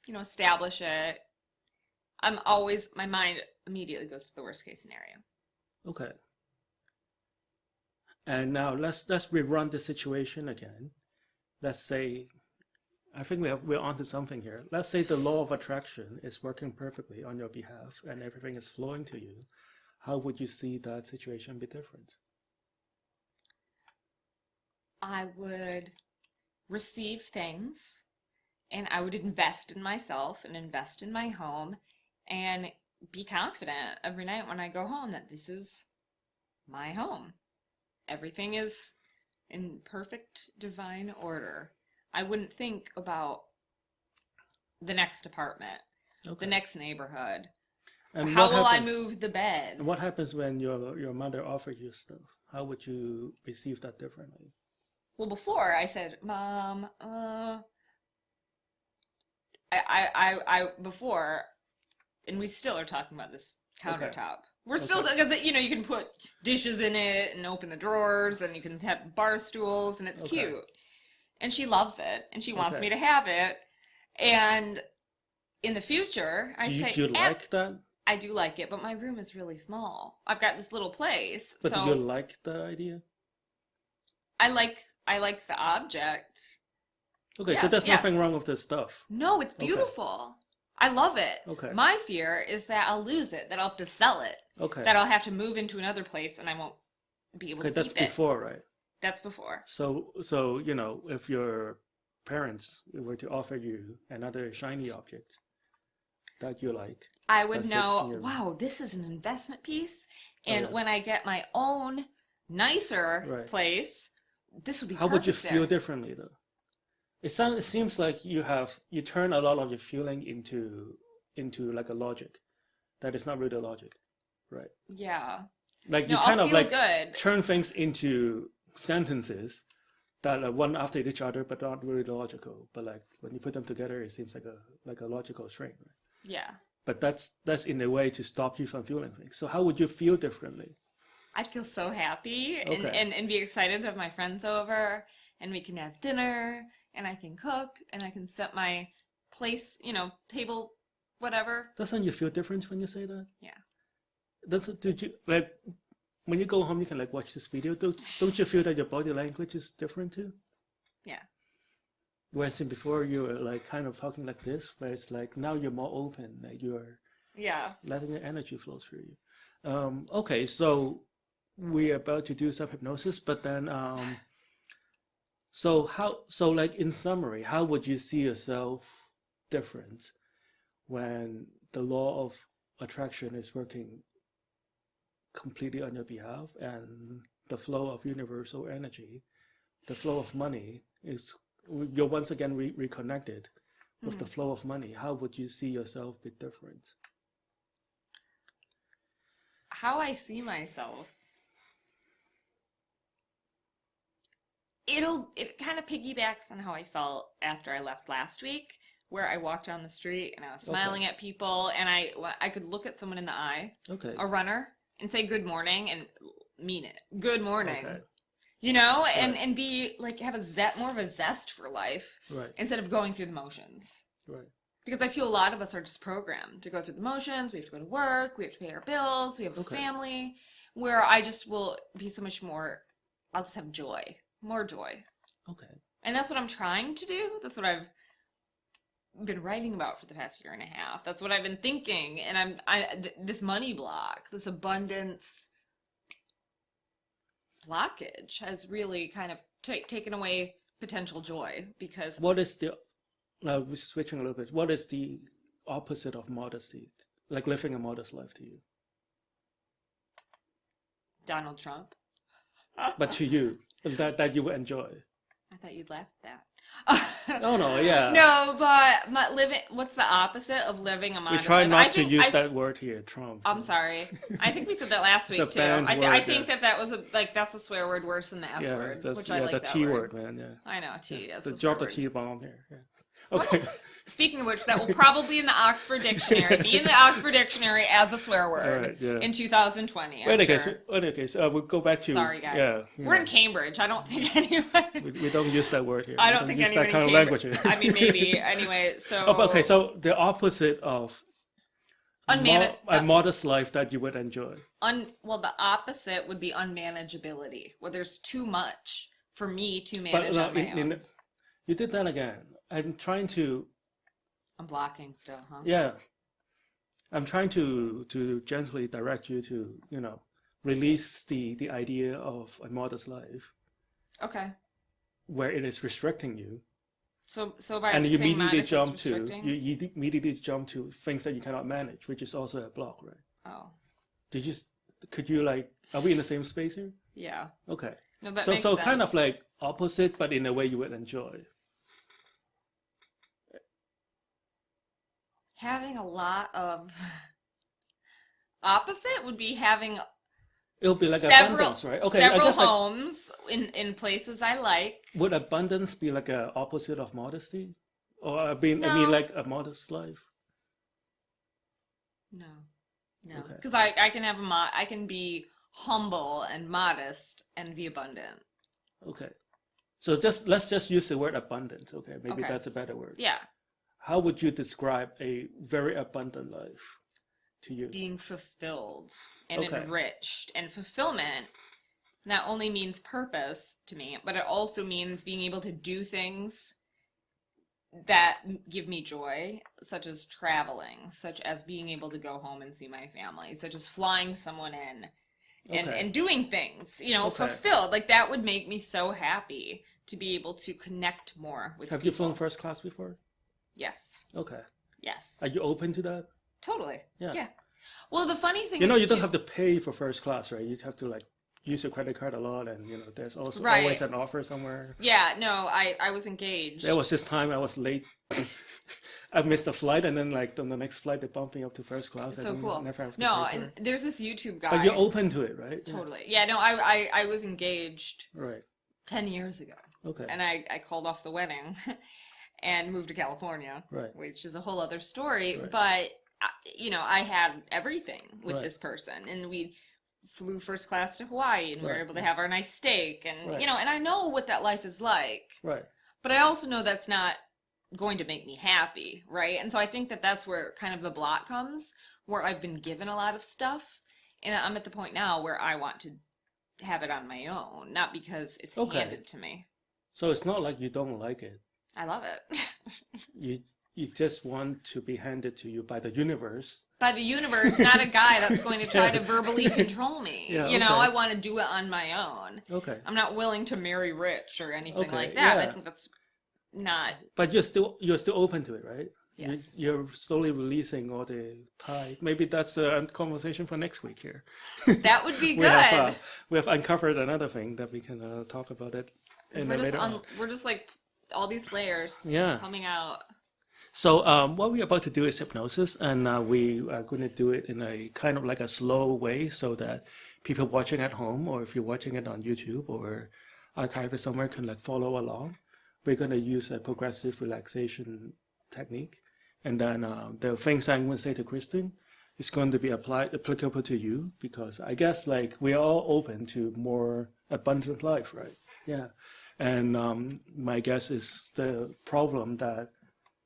Speaker 2: establish it, my mind immediately goes to the worst case scenario.
Speaker 1: Okay. And now let's rerun the situation again. Let's say, I think we're onto something here. Let's say the law of attraction is working perfectly on your behalf and everything is flowing to you. How would you see that situation be different?
Speaker 2: I would receive things, and I would invest in myself and invest in my home and be confident every night when I go home that this is my home. Everything is in perfect divine order. I wouldn't think about the next apartment, the next neighborhood. And how will I move the bed?
Speaker 1: And what happens when your mother offers you stuff? How would you receive that differently?
Speaker 2: Well, before I said, Mom, before, and we still are talking about this countertop. Okay. We're still, because, you can put dishes in it and open the drawers and you can have bar stools and it's cute. And she loves it and she wants me to have it. And in the future, I'd say...
Speaker 1: Do you like that?
Speaker 2: I do like it, but my room is really small. I've got this little place.
Speaker 1: But do you like the idea?
Speaker 2: I like the object.
Speaker 1: Okay, yes, so there's nothing wrong with this stuff.
Speaker 2: No, it's beautiful. I love it.
Speaker 1: Okay.
Speaker 2: My fear is that I'll lose it, that I'll have to sell it.
Speaker 1: Okay.
Speaker 2: That I'll have to move into another place and I won't be able to keep it.
Speaker 1: That's before, right?
Speaker 2: That's before.
Speaker 1: So if your parents were to offer you another shiny object that you like,
Speaker 2: I would know, wow, this is an investment piece. And when I get my own nicer place, this would be perfect.
Speaker 1: How would you feel differently, though? It seems like you turn a lot of your feeling into into like a logic that is not really logic, right?
Speaker 2: Yeah.
Speaker 1: Like you kind of like turn things into sentences that are one after each other, but not really logical. But like when you put them together, it seems like a logical string, right?
Speaker 2: Yeah.
Speaker 1: But that's in a way to stop you from feeling things. So how would you feel differently?
Speaker 2: I'd feel so happy and be excited to have my friends over, and we can have dinner, and I can cook, and I can set my place, table, whatever.
Speaker 1: Doesn't you feel different when you say that?
Speaker 2: Yeah.
Speaker 1: Did you like when you go home you can like watch this video? Don't you feel that your body language is different too?
Speaker 2: Yeah.
Speaker 1: Whereas before you were like kind of talking like this, where it's like now you're more open, like you're letting the energy flow through you. Okay, so we're about to do some hypnosis, but then so like in summary, how would you see yourself different when the law of attraction is working completely on your behalf and the flow of universal energy, the flow of money you're once again reconnected with the flow of money? How would you see yourself be different?
Speaker 2: How I see myself, it kind of piggybacks on how I felt after I left last week, where I walked down the street and I was smiling at people, and I could look at someone in the eye, a runner, and say good morning and mean it. Good morning. And be like, have more of a zest for life, instead of going through the motions.
Speaker 1: Right.
Speaker 2: Because I feel a lot of us are just programmed to go through the motions. We have to go to work. We have to pay our bills. We have a family. Where I just will be so much more, I'll just have joy. More joy.
Speaker 1: Okay.
Speaker 2: And that's what I'm trying to do. That's what I've been writing about for the past year and a half. That's what I've been thinking. And this money block, this abundance blockage has really kind of taken away potential joy, because
Speaker 1: what is the now we're switching a little bit, what is the opposite of modesty, like living a modest life to you?
Speaker 2: Donald Trump.
Speaker 1: But to you, that you would enjoy.
Speaker 2: I thought you'd laugh at that.
Speaker 1: Oh no, yeah.
Speaker 2: No, but what's the opposite of living a modest life?
Speaker 1: We try not to use that word here, Trump.
Speaker 2: I'm sorry. I think we said that last week too. I think that was that's a swear word worse than the F word, which I like
Speaker 1: the
Speaker 2: that
Speaker 1: T
Speaker 2: word.
Speaker 1: man. Yeah.
Speaker 2: I know T.
Speaker 1: Yeah. Drop the T bomb here. Yeah. Okay.
Speaker 2: Well, speaking of which, that will probably in the Oxford Dictionary be in the Oxford Dictionary as a swear word in 2020.
Speaker 1: Wait a case. We'll go back to.
Speaker 2: Sorry, guys. Yeah, we're in Cambridge. I don't think anyone.
Speaker 1: We don't use that word here.
Speaker 2: I don't think anyone
Speaker 1: that kind
Speaker 2: in
Speaker 1: of language here.
Speaker 2: I mean, maybe anyway. So.
Speaker 1: Okay, so the opposite of a modest life that you would enjoy.
Speaker 2: Well, the opposite would be unmanageability, where there's too much for me to manage on my own.
Speaker 1: You did that again. I'm
Speaker 2: blocking still, huh?
Speaker 1: Yeah. I'm trying to gently direct you to, release the idea of a modest life.
Speaker 2: Okay.
Speaker 1: Where it is restricting you.
Speaker 2: So by
Speaker 1: and you
Speaker 2: saying
Speaker 1: immediately
Speaker 2: modest,
Speaker 1: jump to you immediately jump to things that you cannot manage, which is also a block, right?
Speaker 2: Oh.
Speaker 1: Could you like, are we in the same space here?
Speaker 2: Yeah.
Speaker 1: Okay.
Speaker 2: No, that
Speaker 1: so
Speaker 2: makes sense.
Speaker 1: Kind of like opposite, but in a way you would enjoy.
Speaker 2: Having a lot of opposite would be having
Speaker 1: it'll be like abundance, right? Okay,
Speaker 2: several homes in places I like.
Speaker 1: Would abundance be like a opposite of modesty, or I mean like a modest life?
Speaker 2: No, because I can have I can be humble and modest and be abundant.
Speaker 1: Okay, so let's just use the word abundant. Okay, maybe that's a better word.
Speaker 2: Yeah.
Speaker 1: How would you describe a very abundant life to you?
Speaker 2: Being fulfilled and enriched. And fulfillment not only means purpose to me, but it also means being able to do things that give me joy, such as traveling, such as being able to go home and see my family, such as flying someone in and doing things, fulfilled. Like that would make me so happy to be able to connect more with people.
Speaker 1: Have you flown first class before?
Speaker 2: Yes.
Speaker 1: Okay.
Speaker 2: Yes.
Speaker 1: Are you open to that?
Speaker 2: Totally. Yeah. Well, the funny thing
Speaker 1: is... you don't have to pay for first class, right? You have to, use your credit card a lot, and, there's also always an offer somewhere.
Speaker 2: Yeah, no, I was engaged.
Speaker 1: There was this time I was late I missed a flight, and then like on the next flight they bumped me up to first class.
Speaker 2: It's so cool.
Speaker 1: Never have to
Speaker 2: no, and there's this YouTube guy.
Speaker 1: But you're open to it, right?
Speaker 2: Totally. Yeah. No, I was engaged.
Speaker 1: Right.
Speaker 2: 10 years ago.
Speaker 1: Okay.
Speaker 2: And I called off the wedding and moved to California.
Speaker 1: Right.
Speaker 2: Which is a whole other story.
Speaker 1: Right.
Speaker 2: But I had everything with this person, and we flew first class to Hawaii, and we were able to have our nice steak, and and I know what that life is like.
Speaker 1: Right.
Speaker 2: But I also know that's not going to make me happy, right? And so I think that that's where kind of the block comes, where I've been given a lot of stuff, and I'm at the point now where I want to have it on my own, not because it's handed to me.
Speaker 1: So it's not like you don't like it.
Speaker 2: I love it.
Speaker 1: You just want to be handed to you by the universe.
Speaker 2: By the universe, not a guy that's going to try to verbally control me.
Speaker 1: Yeah,
Speaker 2: I want to do it on my own.
Speaker 1: Okay.
Speaker 2: I'm not willing to marry rich or anything like that. I think that's not.
Speaker 1: But you're still open to it, right?
Speaker 2: Yes.
Speaker 1: You're slowly releasing all the tide. Maybe that's a conversation for next week here.
Speaker 2: That would be good.
Speaker 1: We have uncovered another thing that we can talk about it.
Speaker 2: We're just like all these layers coming out.
Speaker 1: So what we're about to do is hypnosis, and we are going to do it in a kind of like a slow way so that people watching at home, or if you're watching it on YouTube or archive it somewhere, can like follow along. We're going to use a progressive relaxation technique. And then the things I'm going to say to Kristin is going to be applicable to you, because I guess like we're all open to more abundant life, right? Yeah. And my guess is the problem that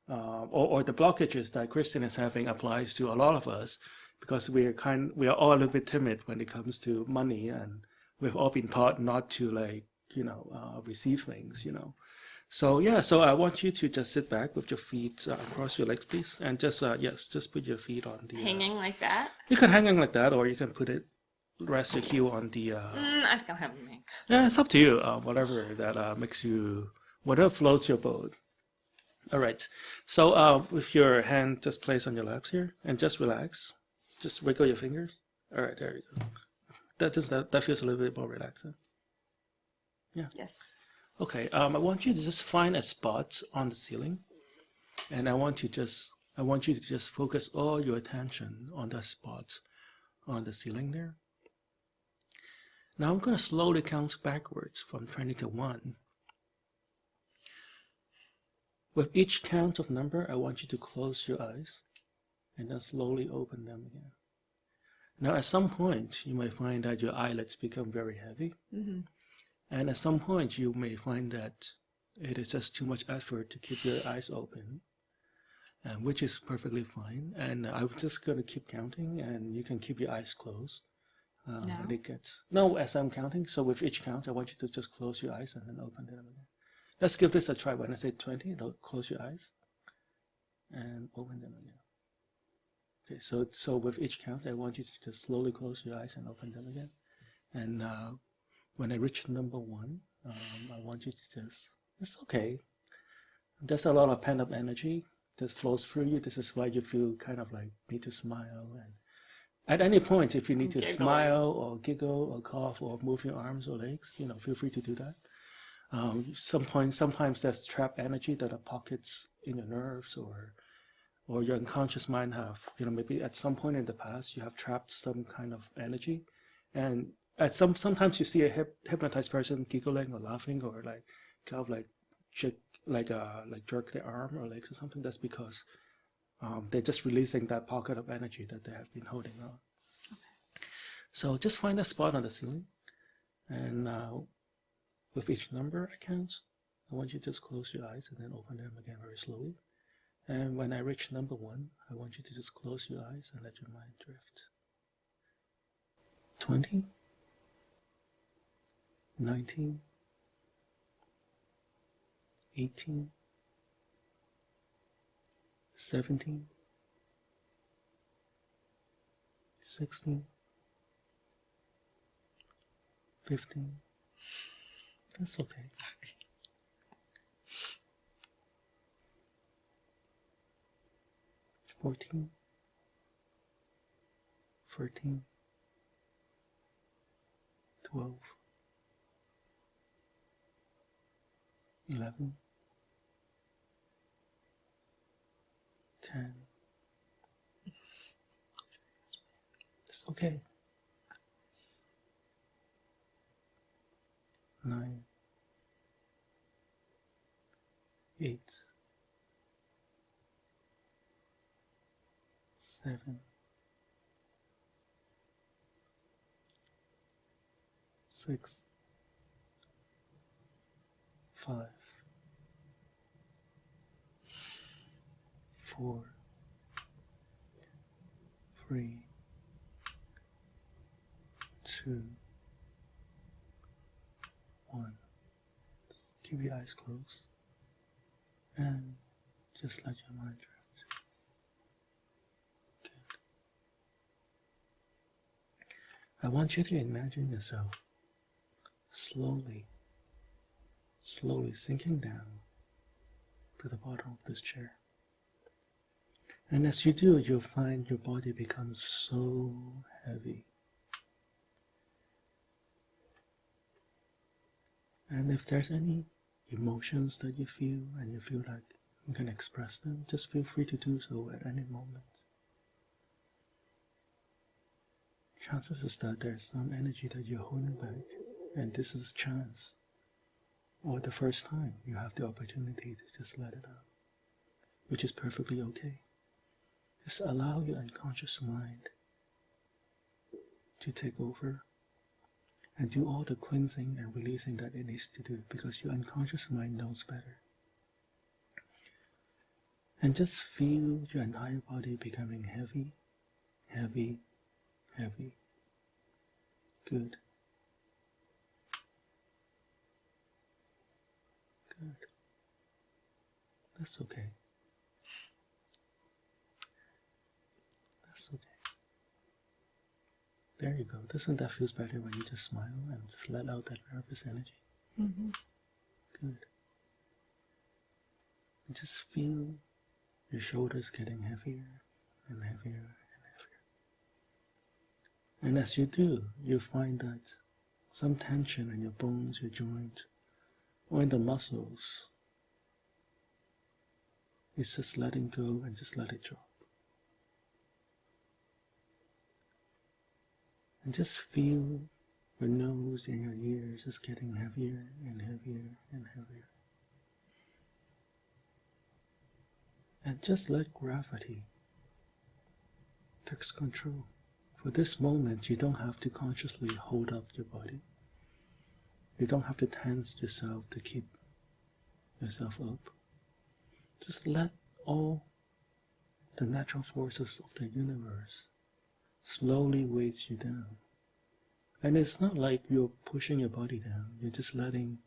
Speaker 1: or the blockages that Kristin is having applies to a lot of us, because we are all a little bit timid when it comes to money, and we've all been taught not to receive things, So so I want you to just sit back with your feet across your legs, please, and just put your feet on the
Speaker 2: hanging like that.
Speaker 1: You can hang like that, or you can rest your heel on the.
Speaker 2: I think I'll have them hang.
Speaker 1: Yeah, it's up to you. Whatever that whatever floats your boat. All right. So with your hand just placed on your laps here, and just relax. Just wiggle your fingers. All right, there you go. That feels a little bit more relaxing. Yeah.
Speaker 2: Yes.
Speaker 1: Okay. I want you to just find a spot on the ceiling, and I want you to just focus all your attention on that spot on the ceiling there. Now I'm going to slowly count backwards from 20 to 1. With each count of number, I want you to close your eyes and then slowly open them again. Now, at some point, you may find that your eyelids become very heavy. Mm-hmm. And at some point, you may find that it is just too much effort to keep your eyes open, which is perfectly fine. And I'm just going to keep counting, and you can keep your eyes closed. As I'm counting. So with each count, I want you to just close your eyes and then open them again. Let's give this a try. When I say 20, close your eyes and open them again. Okay, so with each count, I want you to just slowly close your eyes and open them again. And when I reach number 1, I want you to it's okay. There's a lot of pent-up energy that flows through you. This is why you feel kind of like need to smile. And at any point, if you need to smile or giggle or cough or move your arms or legs, feel free to do that. Sometimes there's trapped energy that are pockets in your nerves, or your unconscious mind have, maybe at some point in the past you have trapped some kind of energy, and sometimes you see a hypnotized person giggling or laughing or like kind of like jerk their arm or legs or something. That's because they're just releasing that pocket of energy that they have been holding on. Okay. So just find a spot on the ceiling, and with each number I count, I want you to just close your eyes and then open them again very slowly. And when I reach number 1, I want you to just close your eyes and let your mind drift. 20, 19, 18, 17, 16, 15. That's okay. 14, 13, 12, 11, 10. It's okay. 9, 8, 7, 6, 5, 4, 3, 2, 1. Just keep your eyes closed and just let your mind drift. Good. I want you to imagine yourself slowly sinking down to the bottom of this chair. And as you do, you'll find your body becomes so heavy. And if there's any emotions that you feel and you feel like you can express them, just feel free to do so at any moment. Chances is that there's some energy that you're holding back, and this is a chance, or the first time you have the opportunity to just let it out, which is perfectly okay. Just allow your unconscious mind to take over and do all the cleansing and releasing that it needs to do, because your unconscious mind knows better. And just feel your entire body becoming heavy, heavy, heavy. Good. Good. That's okay. That's okay. There you go. Doesn't that feel better when you just smile and just let out that nervous energy? Mm-hmm. Good. And just feel your shoulders getting heavier and heavier and heavier. And as you do, you find that some tension in your bones, your joint, or in the muscles is just letting go and just let it drop. And just feel your nose and your ears just getting heavier and heavier and heavier. And just let gravity take control. For this moment, you don't have to consciously hold up your body. You don't have to tense yourself to keep yourself up. Just let all the natural forces of the universe slowly weights you down. And it's not like you're pushing your body down. You're just letting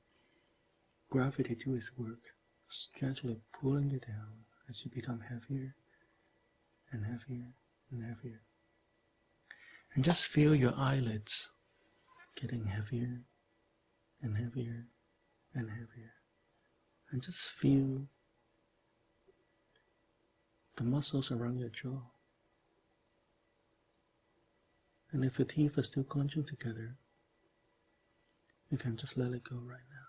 Speaker 1: gravity do its work, gently pulling you down as you become heavier and heavier and heavier. And just feel your eyelids getting heavier and heavier and heavier. And just feel the muscles around your jaw. And if your teeth are still clenching together, you can just let it go right now.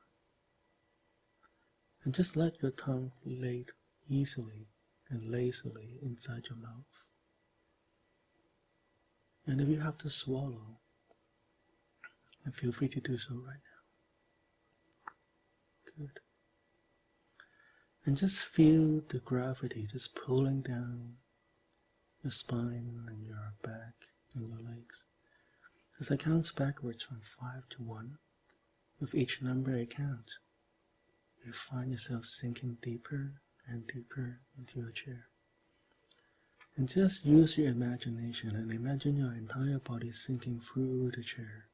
Speaker 1: And just let your tongue lay easily and lazily inside your mouth. And if you have to swallow, then feel free to do so right now. Good. And just feel the gravity just pulling down your spine and your back and your legs. As I count backwards from 5 to 1, with each number I count, you find yourself sinking deeper and deeper into your chair. And just use your imagination and imagine your entire body sinking through the chair.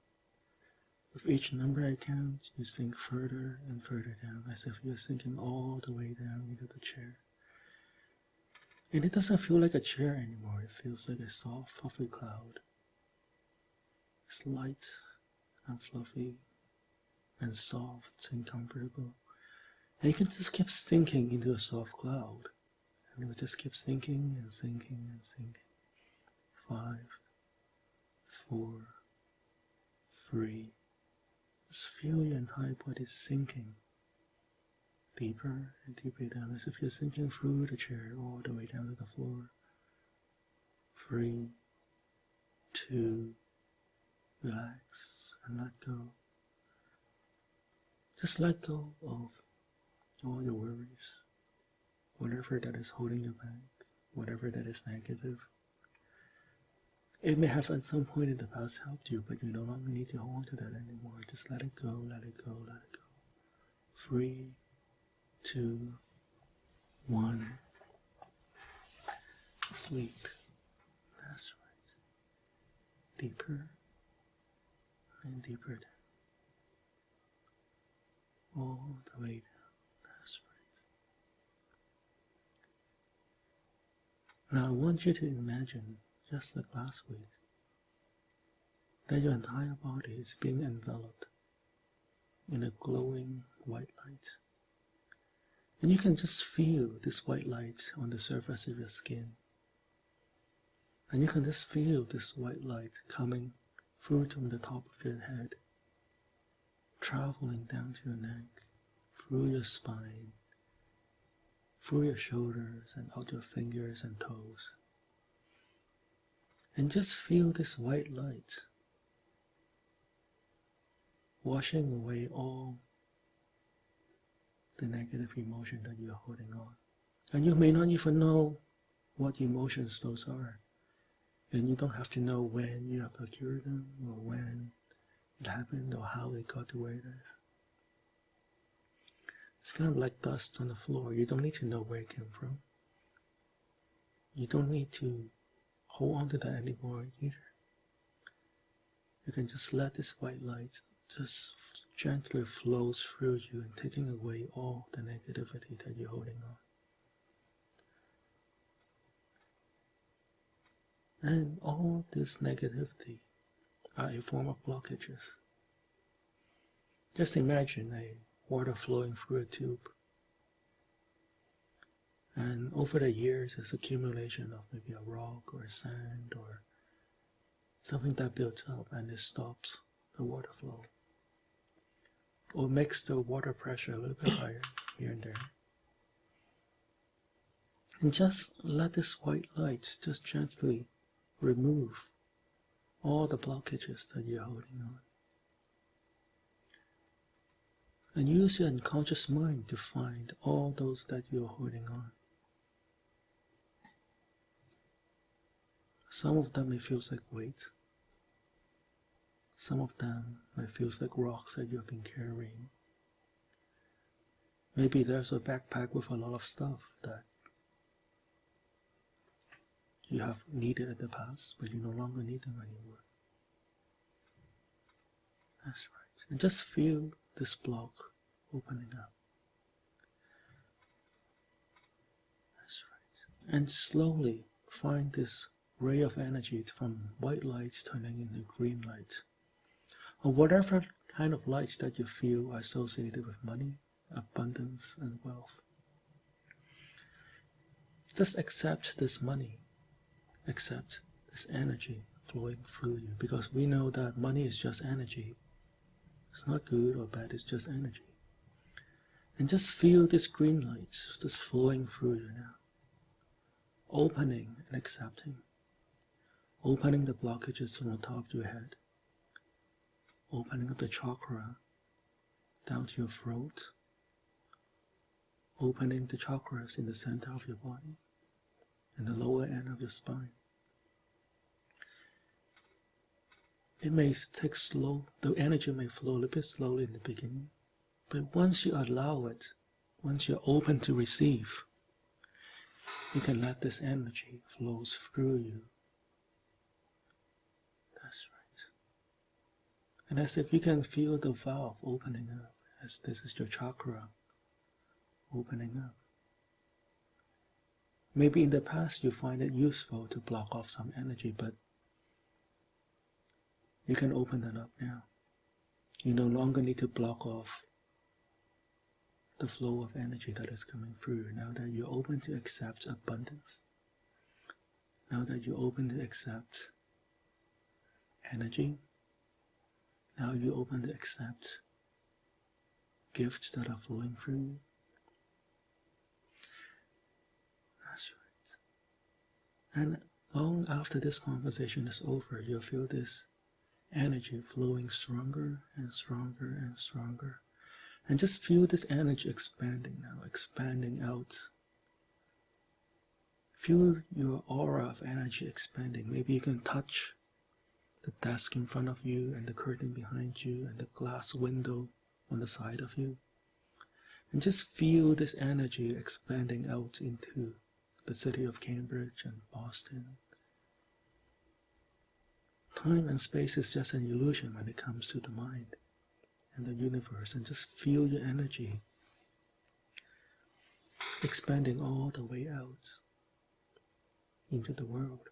Speaker 1: With each number I count, you sink further and further down, as if you're sinking all the way down into the chair. And it doesn't feel like a chair anymore. It feels like a soft, fluffy cloud. It's light and fluffy and soft and comfortable. And you can just keep sinking into a soft cloud. And it will just keep sinking and sinking and sinking. 5, 4, 3. Just feel your entire body sinking deeper and deeper down, as if you're sinking through the chair all the way down to the floor. 3, 2, relax and let go. Just let go of all your worries, whatever that is holding you back, whatever that is negative. It may have at some point in the past helped you, but you no longer need to hold on to that anymore. Just let it go, let it go, let it go. 3, 2, 1. Sleep. That's right. Deeper and deeper down. All the way down. That's right. Now I want you to imagine, just like last week, that your entire body is being enveloped in a glowing white light. And you can just feel this white light on the surface of your skin. And you can just feel this white light coming through from the top of your head, traveling down to your neck, through your spine, through your shoulders and out your fingers and toes. And just feel this white light washing away all the negative emotion that you're holding on. And you may not even know what emotions those are. And you don't have to know when you have procured them, or when it happened, or how it got to where it is. It's kind of like dust on the floor. You don't need to know where it came from. You don't need to hold on to that anymore either. You can just let this white light just gently flows through you and taking away all the negativity that you're holding on. And all this negativity are a form of blockages. Just imagine a water flowing through a tube. And over the years, there's accumulation of maybe a rock or sand or something that builds up, and it stops the water flow, or makes the water pressure a little bit higher here and there. And just let this white light just gently remove all the blockages that you're holding on. And use your unconscious mind to find all those that you're holding on. Some of them may feel like weight. Some of them may feel like rocks that you've been carrying. Maybe there's a backpack with a lot of stuff that you have needed in the past, but you no longer need them anymore. That's right. And just feel this block opening up. That's right. And slowly find this ray of energy from white light turning into green light, or whatever kind of lights that you feel are associated with money, abundance, and wealth. Just accept this money, accept this energy flowing through you, because we know that money is just energy. It's not good or bad, it's just energy. And just feel this green light just flowing through you now, opening and accepting. Opening the blockages from the top of your head, opening up the chakra down to your throat, opening the chakras in the center of your body and the lower end of your spine. It may take slow, the energy may flow a little bit slowly in the beginning, but once you allow it, once you're open to receive, you can let this energy flow through you. That's right. And as if you can feel the valve opening up, as this is your chakra opening up. Maybe in the past you find it useful to block off some energy, but you can open that up now. You no longer need to block off the flow of energy that is coming through now that you're open to accept abundance. Now that you're open to accept energy, now you're open to accept gifts that are flowing through you. And long after this conversation is over, you'll feel this energy flowing stronger and stronger and stronger. And just feel this energy expanding now, expanding out. Feel your aura of energy expanding. Maybe you can touch the desk in front of you and the curtain behind you and the glass window on the side of you. And just feel this energy expanding out into the city of Cambridge and Boston. Time and space is just an illusion when it comes to the mind and the universe, and just feel your energy expanding all the way out into the world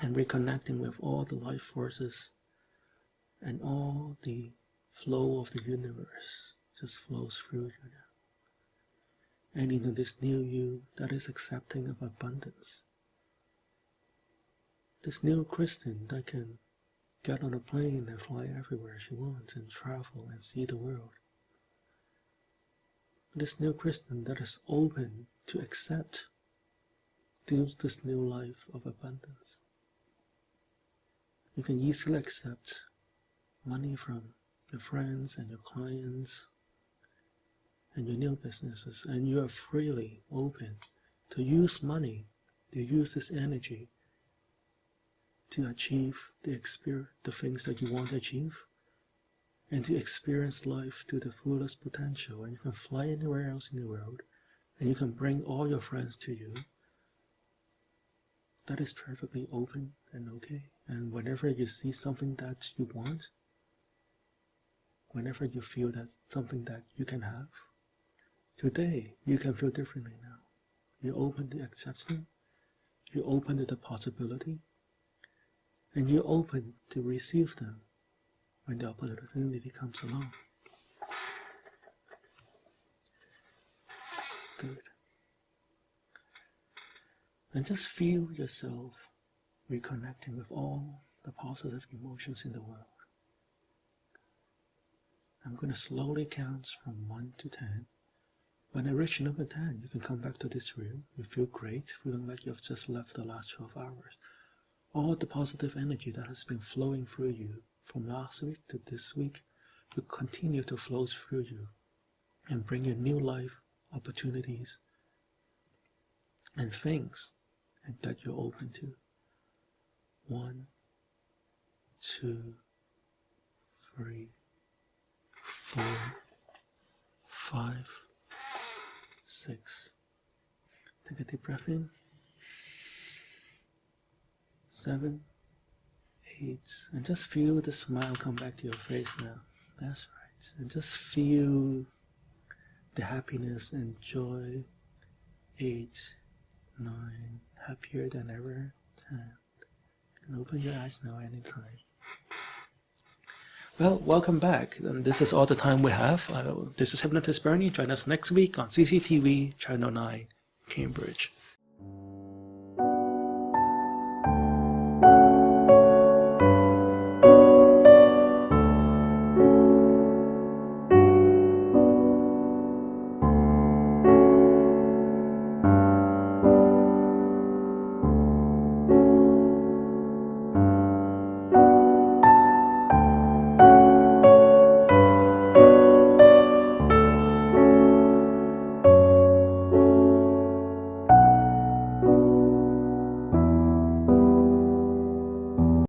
Speaker 1: and reconnecting with all the life forces, and all the flow of the universe just flows through you now and into this new you that is accepting of abundance. This new Kristin that can get on a plane and fly everywhere she wants and travel and see the world. This new Kristin that is open to accept this new life of abundance. You can easily accept money from your friends and your clients and your new businesses, and you are freely open to use money, to use this energy to achieve the things that you want to achieve, and to experience life to the fullest potential. And you can fly anywhere else in the world, and you can bring all your friends to you. That is perfectly open and okay. And whenever you see something that you want, whenever you feel that something that you can have, today you can feel differently now. You're open to accepting, you're open to the possibility, and you're open to receive them when the opportunity comes along. Good. And just feel yourself reconnecting with all the positive emotions in the world. I'm going to slowly count from 1 to 10. When I reach number 10, you can come back to this room. You feel great, feeling like you've just left the last 12 hours. All the positive energy that has been flowing through you from last week to this week will continue to flow through you and bring you new life opportunities and things that you're open to. 1, 2, 3, 4, 5, 6. Take a deep breath in. 7, 8, and just feel the smile come back to your face now. That's right. And just feel the happiness and joy. 8, 9, happier than ever. 10. You can open your eyes now anytime. Well, welcome back. And this is all the time we have. This is Hypnotist Bernie. Join us next week on CCTV, Channel 9, Cambridge.